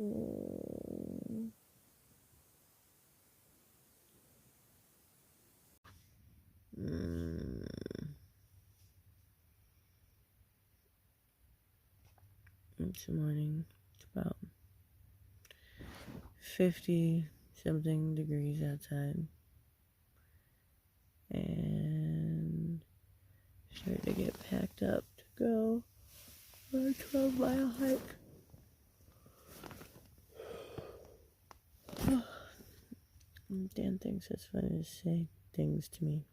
It's morning. It's about 50 something degrees outside. And starting to get packed up to go on a 12-mile hike. Dan thinks it's funny to say things to me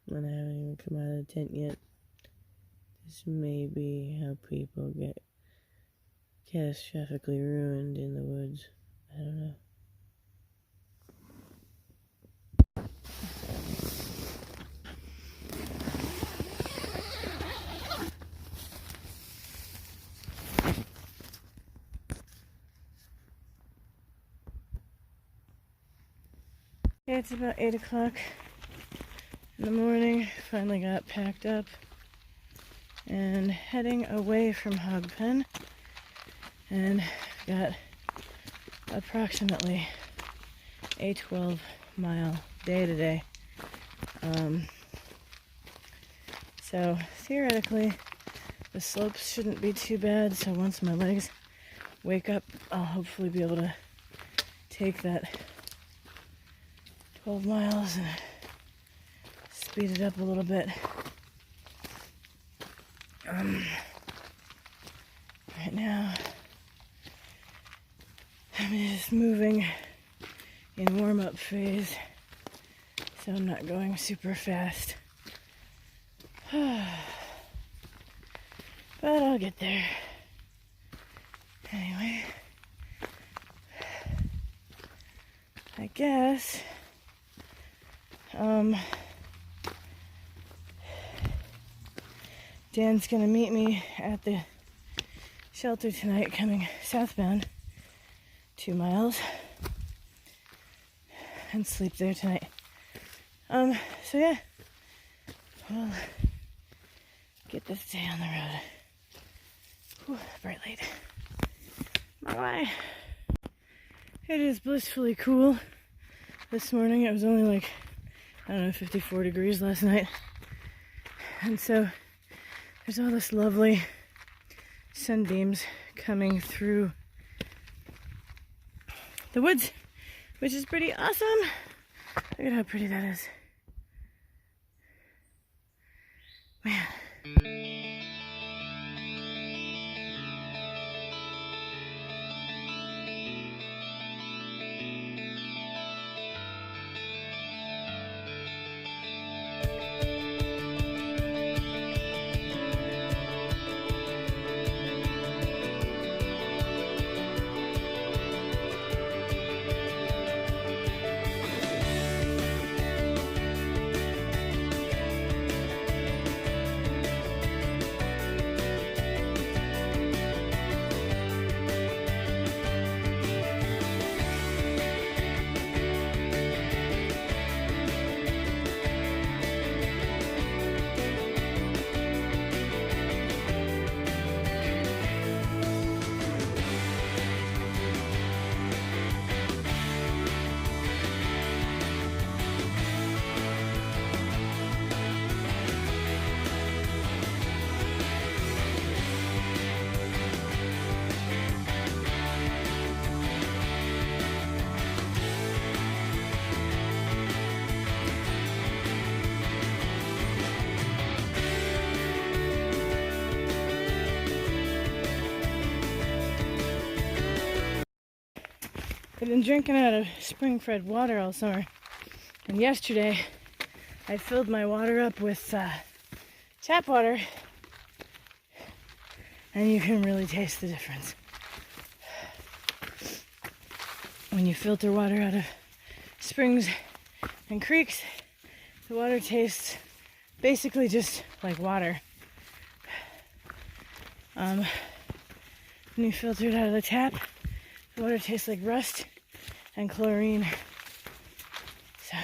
when I haven't even come out of the tent yet. This may be how people get catastrophically ruined in the woods. I don't know. Yeah, it's about 8 o'clock in the morning. Finally got packed up and heading away from Hogpen, and got approximately a 12-mile day today. So theoretically the slopes shouldn't be too bad, so once my legs wake up I'll hopefully be able to take that 12 miles and speed it up a little bit. Right now, I'm just moving in warm-up phase, so I'm not going super fast. But I'll get there. Anyway, I guess, Dan's gonna meet me at the shelter tonight coming southbound 2 miles and sleep there tonight. So yeah, we'll get this day on the road. Whew, bright light. Bye. It is blissfully cool this morning. It was only like, I don't know, 54 degrees last night. And so there's all this lovely sunbeams coming through the woods, which is pretty awesome. Look at how pretty that is. Man. I've been drinking out of spring-fed water all summer, and yesterday I filled my water up with tap water, and you can really taste the difference. When you filter water out of springs and creeks, the water tastes basically just like water. When you filter it out of the tap, the water tastes like rust and chlorine. So,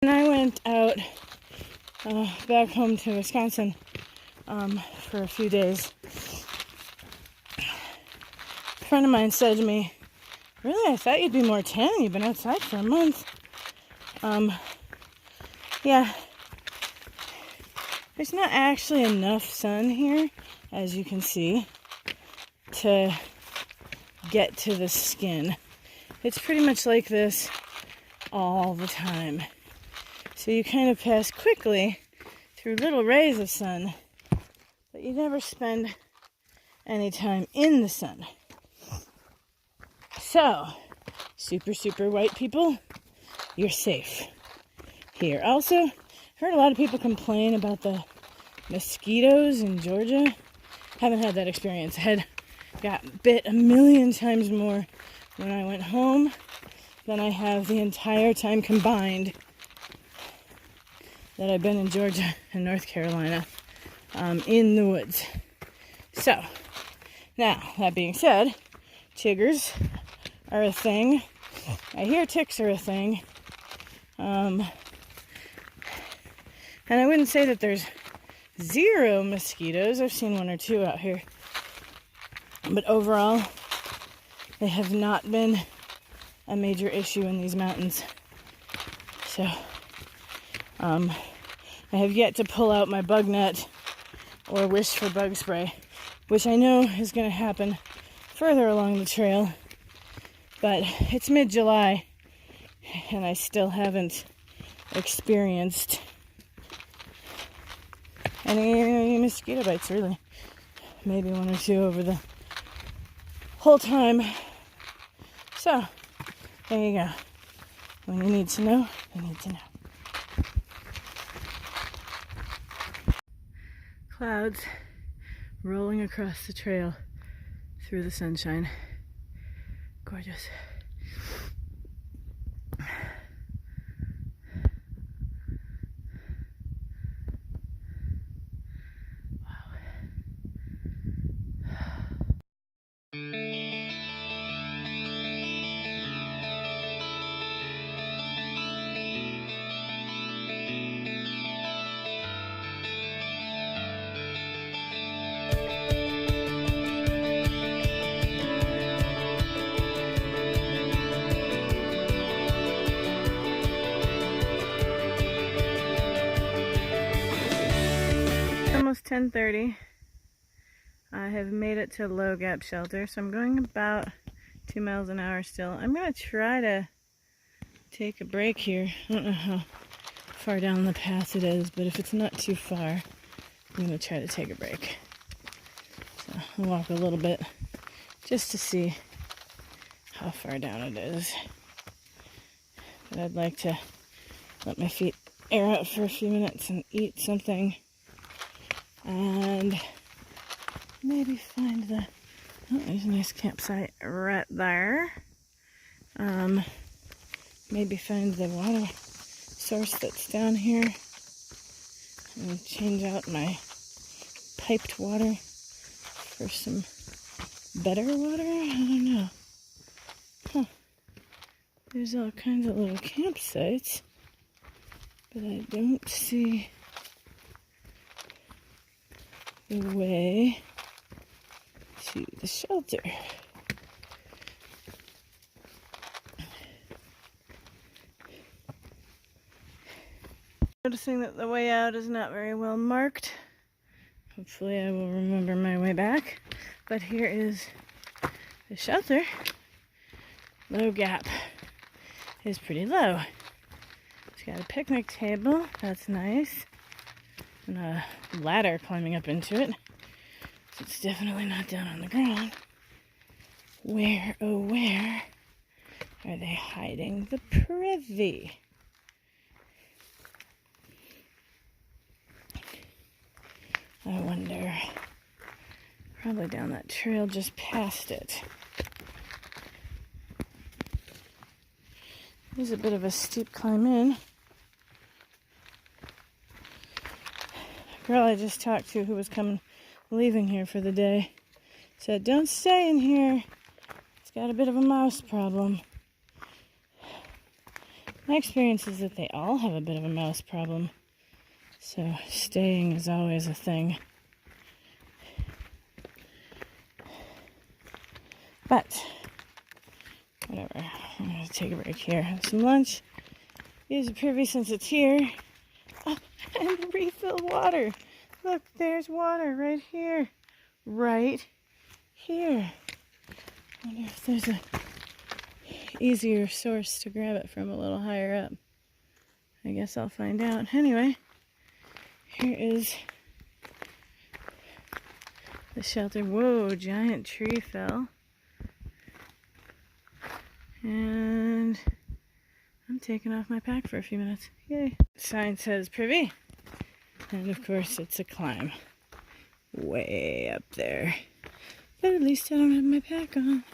when I went out back home to Wisconsin for a few days. A friend of mine said to me, "Really, I thought you'd be more tan. You've been outside for a month." Yeah, there's not actually enough sun here, as you can see, to get to the skin. It's pretty much like this all the time. So you kind of pass quickly through little rays of sun, but you never spend any time in the sun. So, super white people, you're safe here. Also, I've heard a lot of people complain about the mosquitoes in Georgia. Haven't had that experience. I got bit a million times more when I went home than I have the entire time combined that I've been in Georgia and North Carolina, in the woods. So, now, that being said, chiggers are a thing. I hear ticks are a thing. And I wouldn't say that there's zero mosquitoes. I've seen one or two out here. But overall, they have not been a major issue in these mountains. So, I have yet to pull out my bug net or wish for bug spray, which I know is going to happen further along the trail. But it's mid-July, and I still haven't experienced any mosquito bites, really. Maybe one or two over the whole time. So, there you go. When you need to know, you need to know. Clouds rolling across the trail through the sunshine. Gorgeous. Almost 10:30. I have made it to Low Gap Shelter, so I'm going about 2 miles an hour still. I'm going to try to take a break here. I don't know how far down the path it is, but if it's not too far, I'm going to try to take a break. So I'll walk a little bit just to see how far down it is. But I'd like to let my feet air out for a few minutes and eat something. And maybe find the, oh, there's a nice campsite right there. Maybe find the water source that's down here and change out my piped water for some better water. I don't know. Huh. There's all kinds of little campsites, but I don't see the way to the shelter. Noticing that the way out is not very well marked. Hopefully I will remember my way back. But here is the shelter. Low Gap is pretty low. It's got a picnic table, that's nice. And a ladder climbing up into it. So it's definitely not down on the ground. Where, oh where, are they hiding the privy? I wonder. Probably down that trail just past it. There's a bit of a steep climb in. A girl I just talked to who was leaving here for the day said, "Don't stay in here. It's got a bit of a mouse problem." My experience is that they all have a bit of a mouse problem. So staying is always a thing. But whatever. I'm gonna take a break here, have some lunch, use the privy since it's here. Oh, and refill water. Look, there's water right here. Right here. I wonder if there's a easier source to grab it from a little higher up. I guess I'll find out. Anyway, here is the shelter. Whoa, giant tree fell. And I'm taking off my pack for a few minutes. Yay. Sign says privy. And of course it's a climb. Way up there. But at least I don't have my pack on.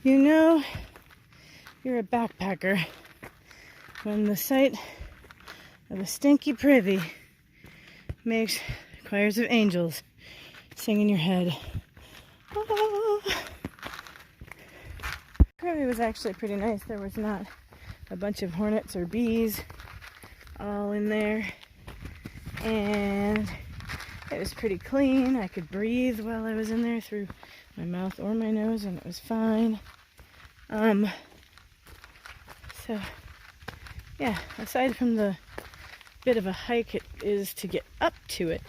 You know you're a backpacker when the sight of a stinky privy makes choirs of angels sing in your head. Oh. Privy was actually pretty nice. There was not a bunch of hornets or bees all in there, and it was pretty clean. I could breathe while I was in there through my mouth or my nose, and it was fine. So yeah, aside from the bit of a hike it is to get up to it,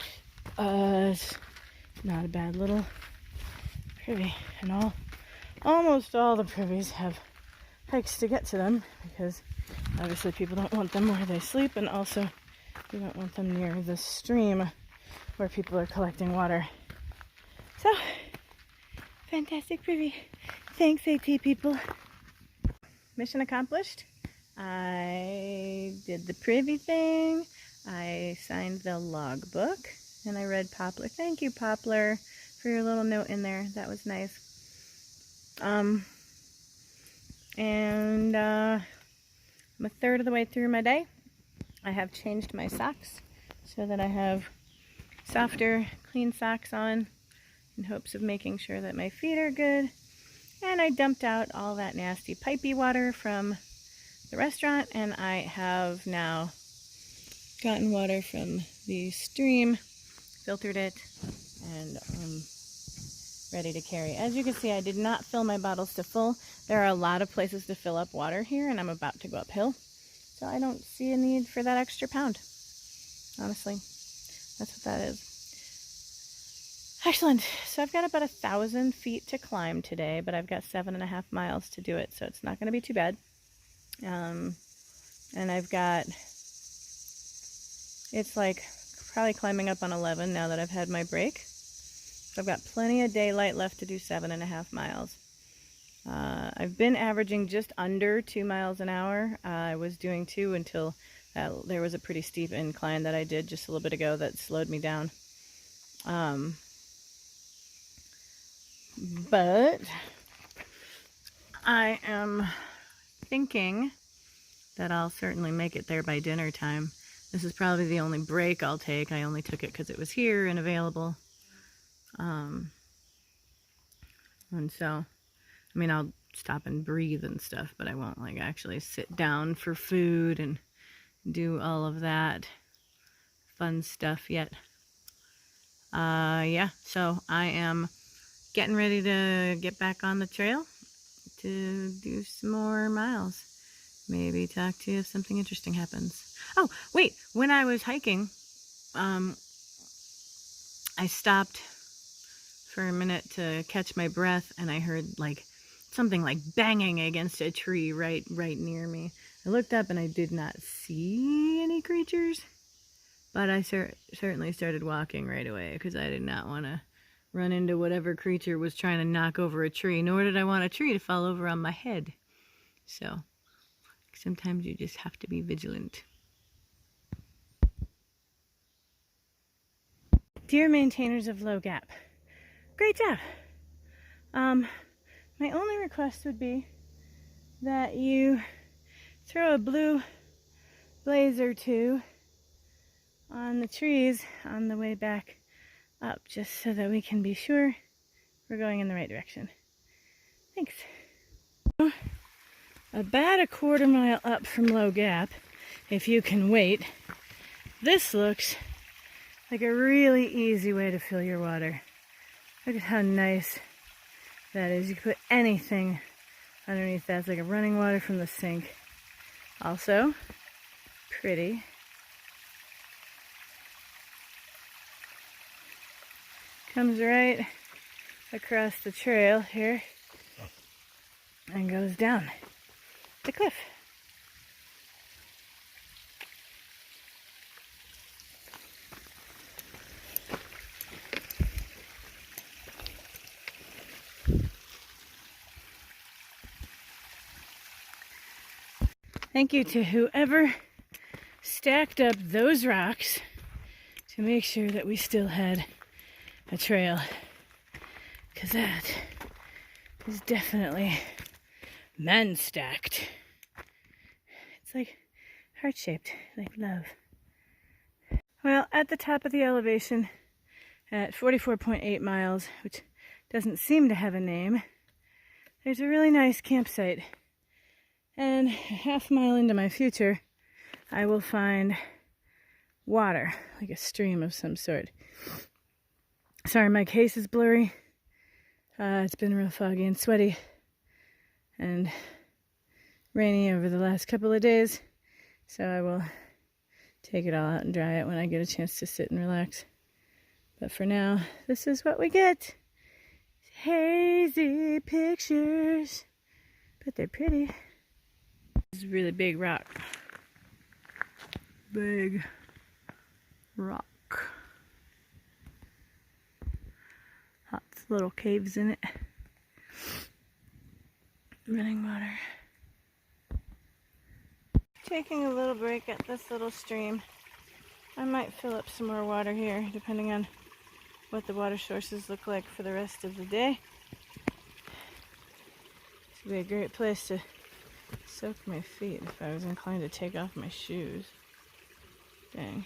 it's not a bad little privy. And almost all the privies have hikes to get to them, because obviously people don't want them where they sleep, and also you don't want them near the stream where people are collecting water. So, fantastic privy. Thanks, AT people. Mission accomplished. I did the privy thing. I signed the logbook, and I read Poplar. Thank you, Poplar, for your little note in there. That was nice. I'm a third of the way through my day. I have changed my socks so that I have softer, clean socks on in hopes of making sure that my feet are good. And I dumped out all that nasty pipey water from the restaurant, and I have now gotten water from the stream, filtered it, and ready to carry. As you can see, I did not fill my bottles to full. There are a lot of places to fill up water here, and I'm about to go uphill, so I don't see a need for that extra pound. Honestly, that's what that is. Excellent. So I've got about 1,000 feet to climb today, but I've got 7.5 miles to do it, so it's not going to be too bad. And I've got, it's like probably climbing up on 11 now that I've had my break. So I've got plenty of daylight left to do 7.5 miles. I've been averaging just under 2 miles an hour. I was doing 2 until there was a pretty steep incline that I did just a little bit ago that slowed me down. But I am thinking that I'll certainly make it there by dinner time. This is probably the only break I'll take. I only took it because it was here and available. And so, I mean, I'll stop and breathe and stuff, but I won't like actually sit down for food and do all of that fun stuff yet. Yeah, so I am getting ready to get back on the trail to do some more miles. Maybe talk to you if something interesting happens. Oh, wait, when I was hiking, I stopped for a minute to catch my breath, and I heard like something like banging against a tree right near me. I looked up and I did not see any creatures, but I certainly started walking right away because I did not want to run into whatever creature was trying to knock over a tree, nor did I want a tree to fall over on my head. So, Sometimes you just have to be vigilant. Dear maintainers of Low Gap, great job. My only request would be that you throw a blue blaze or two on the trees on the way back up, just so that we can be sure we're going in the right direction. Thanks. About a quarter mile up from Low Gap, if you can wait, this looks like a really easy way to fill your water. Look at how nice that is. You can put anything underneath that. It's like a running water from the sink. Also, pretty. Comes right across the trail here and goes down the cliff. Thank you to whoever stacked up those rocks to make sure that we still had a trail, because that is definitely man-stacked. It's like heart-shaped, like love. Well, at the top of the elevation, at 44.8 miles, which doesn't seem to have a name, there's a really nice campsite. And a half mile into my future, I will find water, like a stream of some sort. Sorry, my case is blurry. It's been real foggy and sweaty and rainy over the last couple of days, so I will take it all out and dry it when I get a chance to sit and relax. But for now, this is what we get. Hazy pictures, but they're pretty. This is a really big rock. Big rock. Lots of little caves in it. Running water. Taking a little break at this little stream. I might fill up some more water here, depending on what the water sources look like for the rest of the day. This would be a great place to soak my feet if I was inclined to take off my shoes. Dang.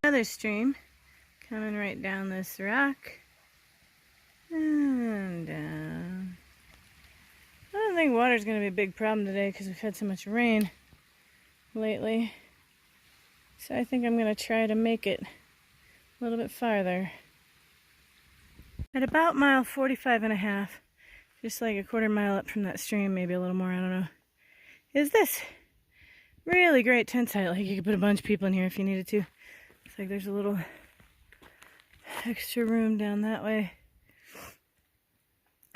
Another stream coming right down this rock and down. I don't think water's going to be a big problem today because we've had so much rain lately. So I think I'm going to try to make it a little bit farther. At about mile 45 and a half, just like a quarter mile up from that stream, maybe a little more, I don't know, is this really great tent site. Like, you could put a bunch of people in here if you needed to. It's like there's a little extra room down that way.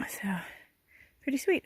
So, pretty sweet.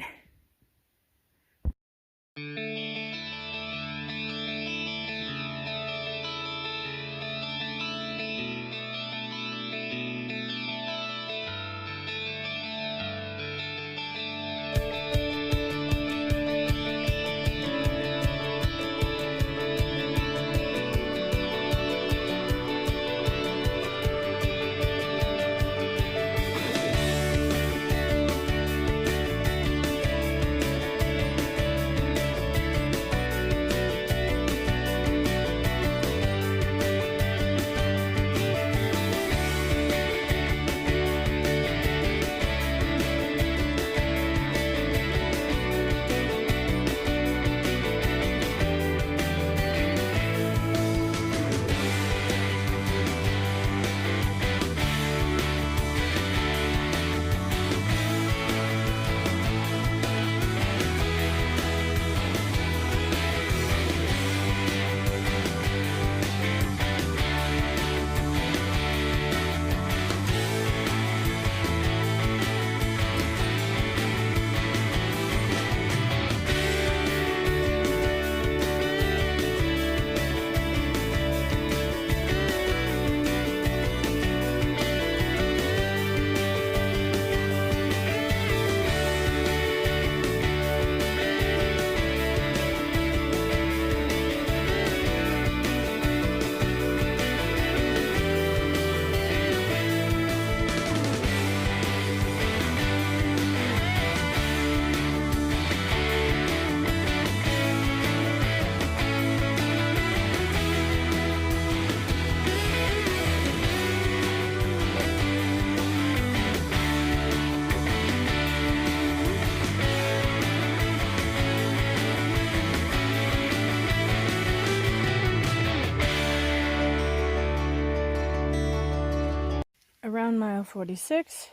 around mile 46,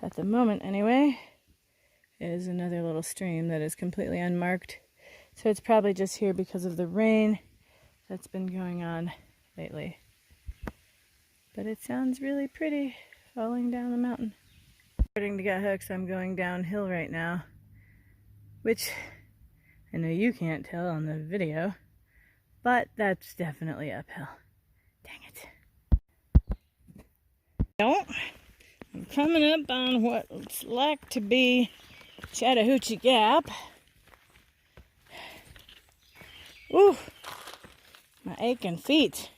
at the moment anyway, is another little stream that is completely unmarked. So it's probably just here because of the rain that's been going on lately. But it sounds really pretty falling down the mountain. Starting to get hooks, I'm going downhill right now, which I know you can't tell on the video, but that's definitely uphill. Dang it. I'm coming up on what looks like to be Chattahoochee Gap. Ooh, my aching feet.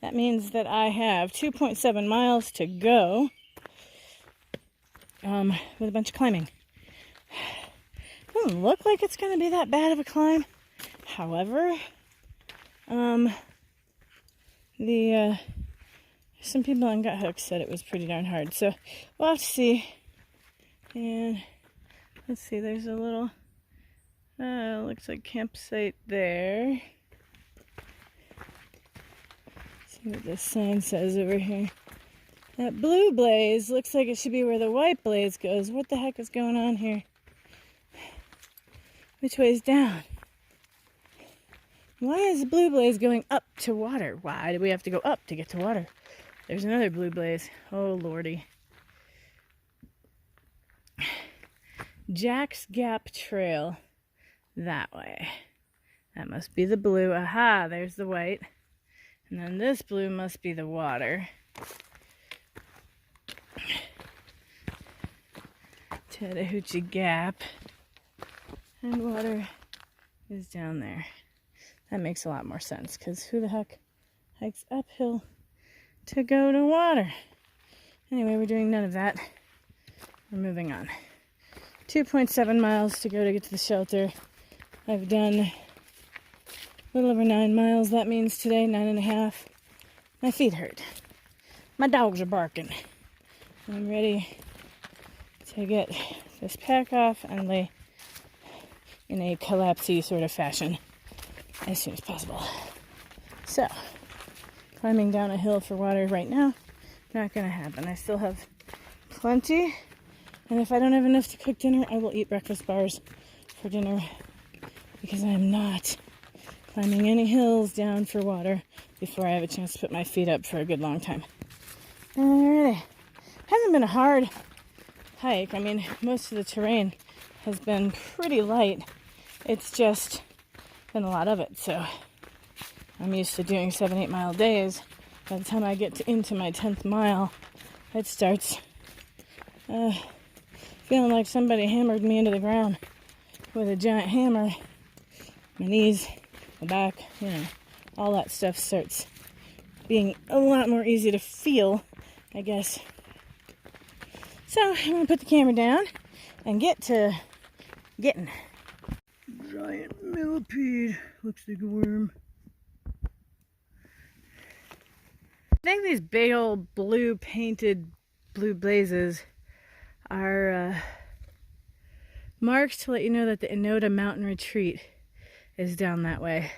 That means that I have 2.7 miles to go with a bunch of climbing. Doesn't look like it's going to be that bad of a climb. However, some people on Gut Hook said it was pretty darn hard. So we'll have to see. And let's see, there's a little, looks like campsite there. See what this sign says over here. That blue blaze looks like it should be where the white blaze goes. What the heck is going on here? Which way's down? Why is the blue blaze going up to water? Why do we have to go up to get to water? There's another blue blaze. Oh, lordy. Jack's Gap Trail. That way. That must be the blue. Aha, there's the white. And then this blue must be the water. Chattahoochee Gap. And water is down there. That makes a lot more sense, because who the heck hikes uphill to go to water? Anyway, we're doing none of that. We're moving on. 2.7 miles to go to get to the shelter. I've done a little over 9 miles. That means today, 9.5. My feet hurt. My dogs are barking. I'm ready to get this pack off and lay in a collapsy sort of fashion as soon as possible. So, climbing down a hill for water right now, not gonna happen. I still have plenty, and if I don't have enough to cook dinner, I will eat breakfast bars for dinner, because I am not climbing any hills down for water before I have a chance to put my feet up for a good long time. Alrighty. Hasn't been a hard hike. I mean, most of the terrain has been pretty light. It's just been a lot of it, so I'm used to doing 7-8 mile days. By the time I get into my 10th mile, it starts feeling like somebody hammered me into the ground with a giant hammer. My knees, my back, all that stuff starts being a lot more easy to feel, I guess. So I'm gonna put the camera down and get to getting. Giant millipede. Looks like a worm. I think these big old blue painted blue blazes are marked to let you know that the Enoda Mountain Retreat is down that way.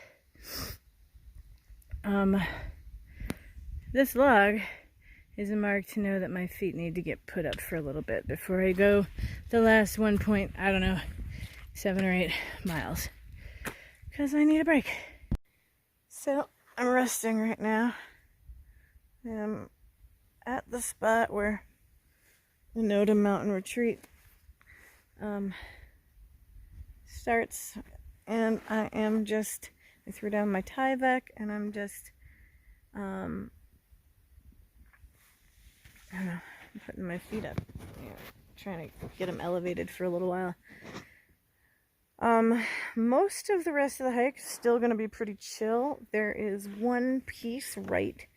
This log is a mark to know that my feet need to get put up for a little bit before I go the last 7 or 8 miles, because I need a break. So I'm resting right now. I'm at the spot where the Enoda Mountain Retreat starts, and I threw down my Tyvek, and I'm just I don't know, I'm putting my feet up, trying to get them elevated for a little while. Most of the rest of the hike is still going to be pretty chill. There is one piece right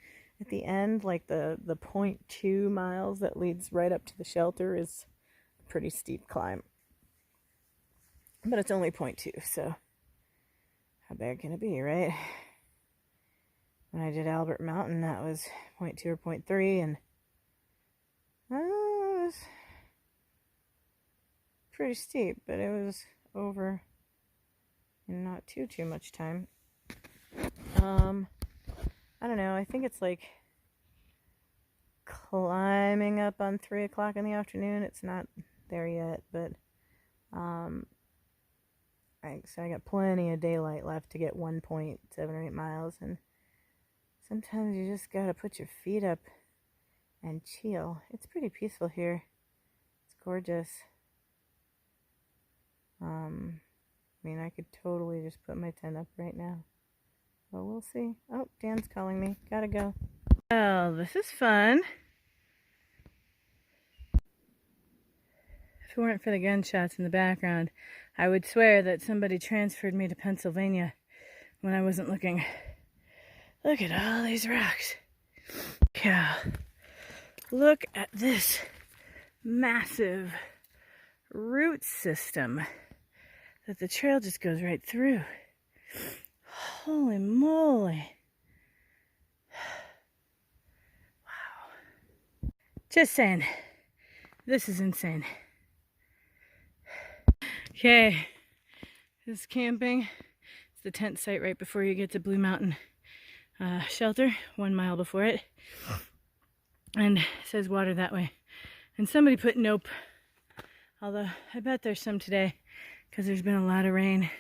at the end, like the 0.2 miles that leads right up to the shelter, is a pretty steep climb. But it's only 0.2, so how bad can it be, right? When I did Albert Mountain, that was 0.2 or 0.3, and it was pretty steep, but it was over in not too much time. I don't know, I think it's like climbing up on 3 o'clock in the afternoon. It's not there yet, but so I got plenty of daylight left to get 1.7 or 8 miles, and sometimes you just gotta put your feet up and chill. It's pretty peaceful here. It's gorgeous. I mean, I could totally just put my tent up right now. But we'll see. Oh, Dan's calling me. Gotta go. Well, this is fun. If it weren't for the gunshots in the background, I would swear that somebody transferred me to Pennsylvania when I wasn't looking. Look at all these rocks. Cow. Look at this massive root system that the trail just goes right through. Holy moly. Wow. Just saying, this is insane. Okay, this is camping. It's the tent site right before you get to Blue Mountain Shelter, 1 mile before it. And it says water that way. And somebody put nope. Although I bet there's some today because there's been a lot of rain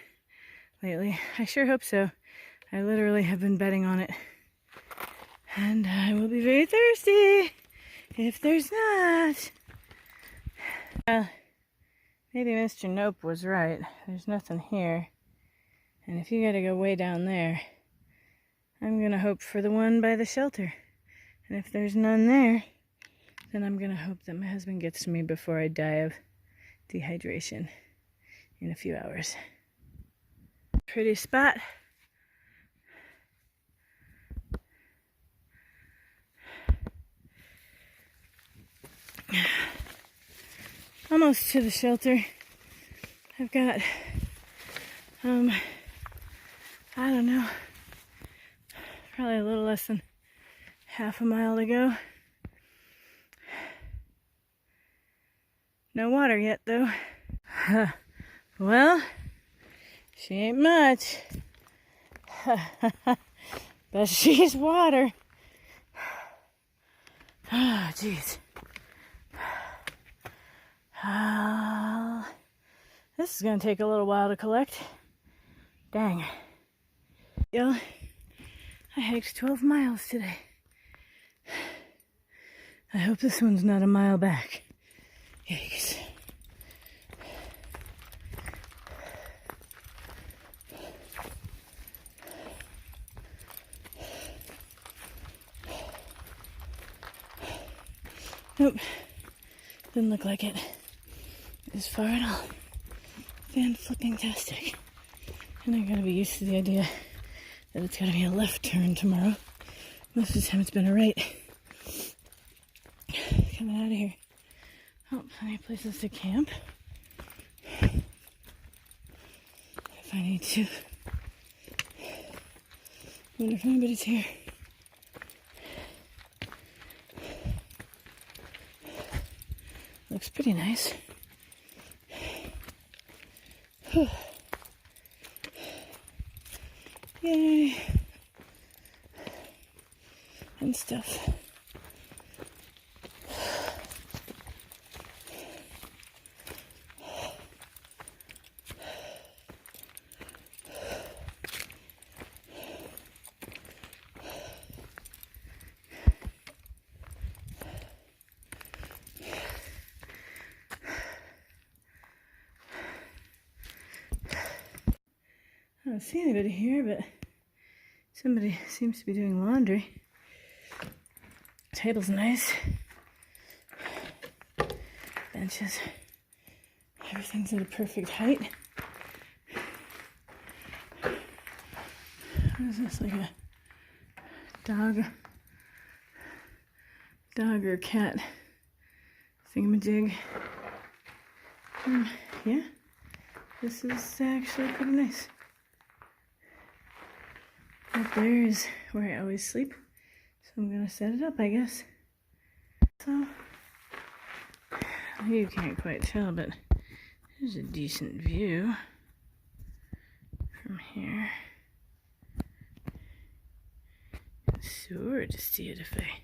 lately. I sure hope so. I literally have been betting on it. And I will be very thirsty if there's not. Maybe Mr. Nope was right. There's nothing here. And if you gotta go way down there, I'm gonna hope for the one by the shelter. And if there's none there, then I'm gonna hope that my husband gets to me before I die of dehydration in a few hours. Pretty spot. Almost to the shelter. I've got, I don't know, probably a little less than half a mile to go. No water yet, though. Well, she ain't much. But she's water. Oh, jeez. This is going to take a little while to collect. Dang. Yo, I hiked 12 miles today. I hope this one's not a mile back. Yikes. Nope. Didn't look like it. As far at all. Fan-flipping-tastic. And I gotta be used to the idea that it's gotta be a left turn tomorrow. Most of the time it's been a right. Coming out of here. Oh, plenty of places to camp. If I need to. Wonder if anybody's here. Looks pretty nice. Yay. And stuff. I don't see anybody here, but somebody seems to be doing laundry. Table's nice. Benches. Everything's at a perfect height. What is this, like a dog or cat thingamajig? Yeah, this is actually pretty nice. Up there is where I always sleep, so I'm gonna set it up, I guess. So, you can't quite tell, but there's a decent view from here. Sure to see it if I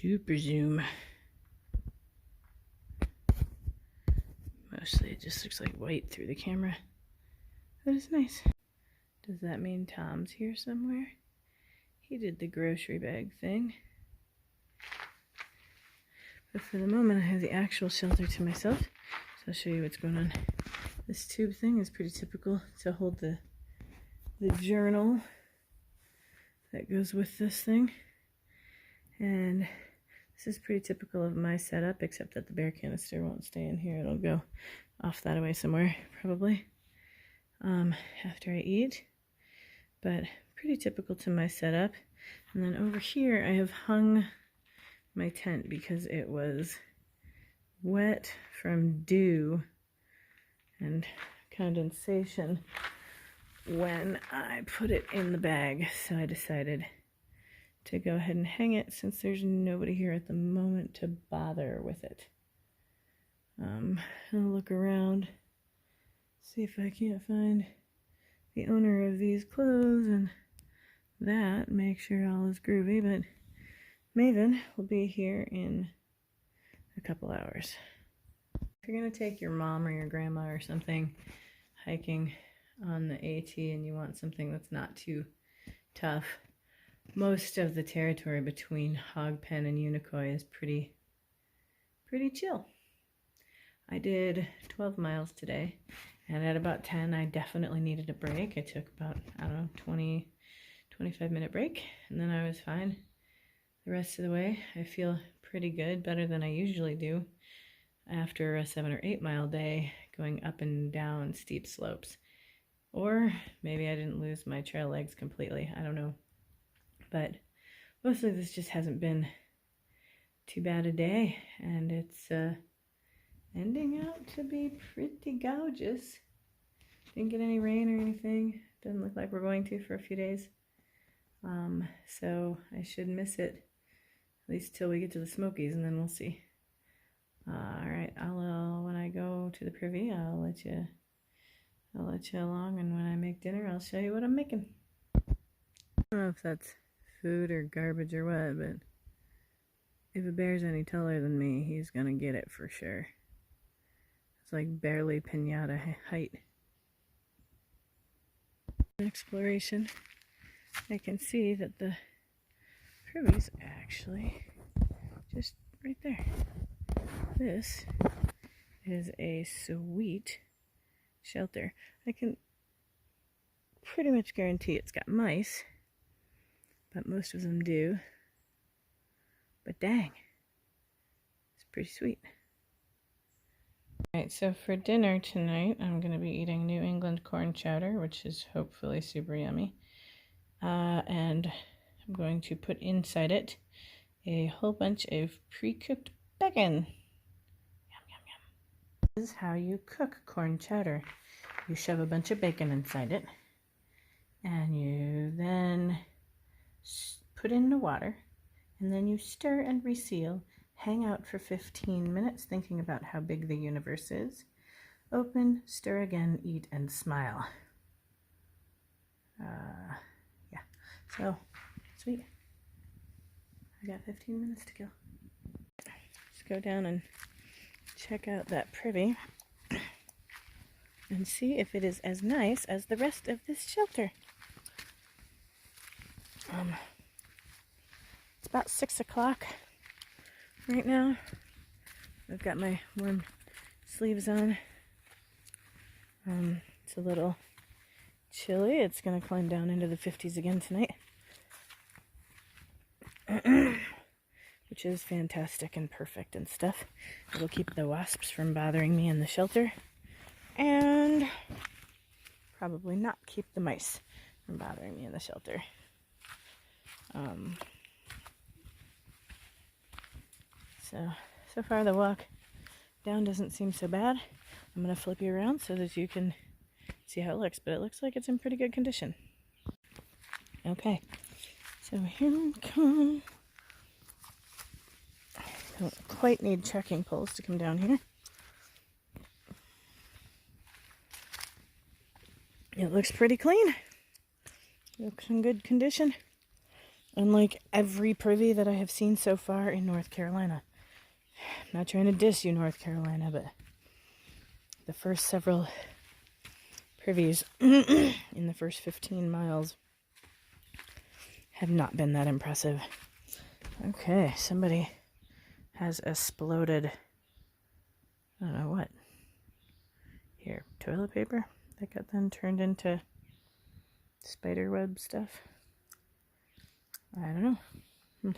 super zoom. Mostly it just looks like white through the camera. That is nice. Does that mean Tom's here somewhere? He did the grocery bag thing. But for the moment, I have the actual shelter to myself. So I'll show you what's going on. This tube thing is pretty typical to hold the journal that goes with this thing. And this is pretty typical of my setup, except that the bear canister won't stay in here. It'll go off that away somewhere, probably, after I eat. But pretty typical to my setup. And then over here, I have hung my tent because it was wet from dew and condensation when I put it in the bag. So I decided to go ahead and hang it since there's nobody here at the moment to bother with it. I'll look around, see if I can't find the owner of these clothes and that, make sure all is groovy, but Maven will be here in a couple hours. If you're going to take your mom or your grandma or something hiking on the AT and you want something that's not too tough, most of the territory between Hogpen and Unicoi is pretty chill. I did 12 miles today, and at about 10 I definitely needed a break. I took about, I don't know, 25-minute break, and then I was fine the rest of the way. I feel pretty good, better than I usually do after a 7 or 8 mile day going up and down steep slopes. Or maybe I didn't lose my trail legs completely, I don't know. But mostly this just hasn't been too bad a day, and it's ending out to be pretty gorgeous. Didn't get any rain or anything. Doesn't look like we're going to for a few days. So I should miss it at least till we get to the Smokies, and then we'll see. Alright, I'll when I go to the privy, I'll let you along, and when I make dinner, I'll show you what I'm making. I don't know if that's food or garbage or what, but if a bear's any taller than me, he's gonna get it for sure. It's like barely piñata height. Exploration, I can see that the privy's actually just right there. This is a sweet shelter. I can pretty much guarantee it's got mice, but most of them do. But dang, it's pretty sweet. Alright, so for dinner tonight, I'm going to be eating New England corn chowder, which is hopefully super yummy. And I'm going to put inside it a whole bunch of pre-cooked bacon. Yum, yum, yum. This is how you cook corn chowder. You shove a bunch of bacon inside it, and you then put in the water, and then you stir and reseal. Hang out for 15 minutes thinking about how big the universe is. Open, stir again, eat, and smile. Yeah, so sweet. I got 15 minutes to go. Let's go down and check out that privy and see if it is as nice as the rest of this shelter. It's about 6 o'clock right now. I've got my warm sleeves on. It's a little chilly. It's gonna climb down into the 50s again tonight, which is fantastic and perfect and stuff. It'll keep the wasps from bothering me in the shelter, and probably not keep the mice from bothering me in the shelter. So far the walk down doesn't seem so bad. I'm going to flip you around so that you can see how it looks, but it looks like it's in pretty good condition. Okay, so here we come. Don't quite need trekking poles to come down here. It looks pretty clean. Looks in good condition. Unlike every privy that I have seen so far in North Carolina. I'm not trying to diss you, North Carolina, but the first several privies in the first 15 miles have not been that impressive. Okay, somebody has exploded. I don't know what. Here, toilet paper that got then turned into spider web stuff. I don't know.